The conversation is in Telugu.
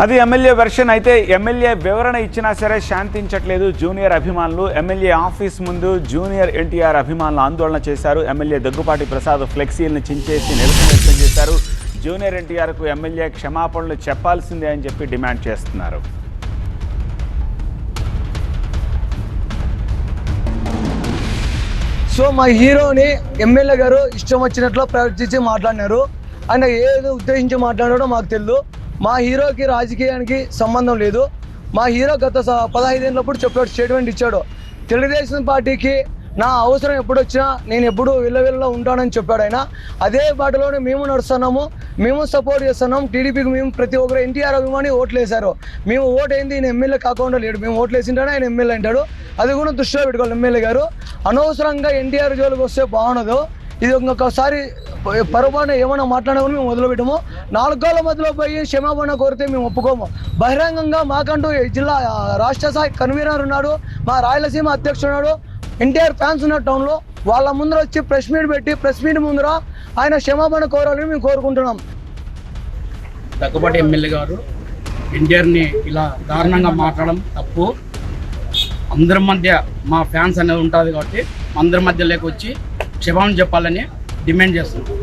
అది ఎమ్మెల్యే వెర్షన్. అయితే ఎమ్మెల్యే వివరణ ఇచ్చినా సరే శాంతించట్లేదు జూనియర్ అభిమానులు. ఎమ్మెల్యే ఆఫీస్ ముందు జూనియర్ ఎన్టీఆర్ అభిమానులు ఆందోళన చేశారు. ఎమ్మెల్యే దగ్గుపాటి ప్రసాద్ ఫ్లెక్సీలను చించేసి నిరసన వ్యక్తం చేశారు. జూనియర్ ఎన్టీఆర్కు ఎమ్మెల్యే క్షమాపణలు చెప్పాల్సిందే అని చెప్పి డిమాండ్ చేస్తున్నారు. సో మా హీరోని ఎమ్మెల్యే గారు ఇష్టం వచ్చినట్లు ప్రవర్తించి మాట్లాడినారు. ఆయన ఏదో ఉద్దేశించి మాట్లాడాడో మాకు తెలియదు. మా హీరోకి రాజకీయానికి సంబంధం లేదు. మా హీరో గత 15 ఏళ్ళప్పుడు చెప్పాడు, స్టేట్మెంట్ ఇచ్చాడు. తెలుగుదేశం పార్టీకి నా అవసరం ఎప్పుడు వచ్చినా నేను ఎప్పుడు విల్లవిల్లలో ఉంటానని చెప్పాడు ఆయన. అదే బాటలోనే మేము నడుస్తున్నాము, మేము సపోర్ట్ చేస్తున్నాం. టీడీపీకి మేము ప్రతి ఒక్కరు ఎన్టీఆర్ అభిమాని ఓట్లు వేశారు. మేము ఓటు ఏంది ఈయన ఎమ్మెల్యే కాకుండా లేడు, మేము ఓట్లు వేసింటానే ఆయన ఎమ్మెల్యే అంటాడు. అది కూడా దృష్టిలో పెట్టుకోవాలి ఎమ్మెల్యే గారు. అనవసరంగా ఎన్టీఆర్ జోలికి వస్తే బాగుండదు. ఇది ఇంకొకసారి పొరపాటున ఏమైనా మాట్లాడినా మేము మొదలుపెట్టము. 4 గోళ్ల మధ్యలో పోయి క్షమాపణ కోరితే మేము ఒప్పుకోము. బహిరంగంగా మాకంటూ జిల్లా రాష్ట్ర స్థాయి కన్వీనర్ ఉన్నాడు, మా రాయలసీమ అధ్యక్షుడు ఉన్నాడు, ఎన్టీఆర్ ఫ్యాన్స్ ఉన్న టౌన్లో. వాళ్ళ ముందర వచ్చి ప్రెస్ మీట్ పెట్టి ప్రెస్ మీట్ ముందర ఆయన క్షమాపణ కోరాలని మేము కోరుకుంటున్నాం. దగ్గుబాటి ఎమ్మెల్యే గారు ఎన్టీఆర్ని ఇలా దారుణంగా మాట్లాడడం తప్పు. అందరి మధ్య మా ఫ్యాన్స్ అనేది ఉంటుంది కాబట్టి అందరి మధ్య లేకొచ్చి క్షమాపణ చెప్పాలని డిమాండ్ చేస్తున్నాం.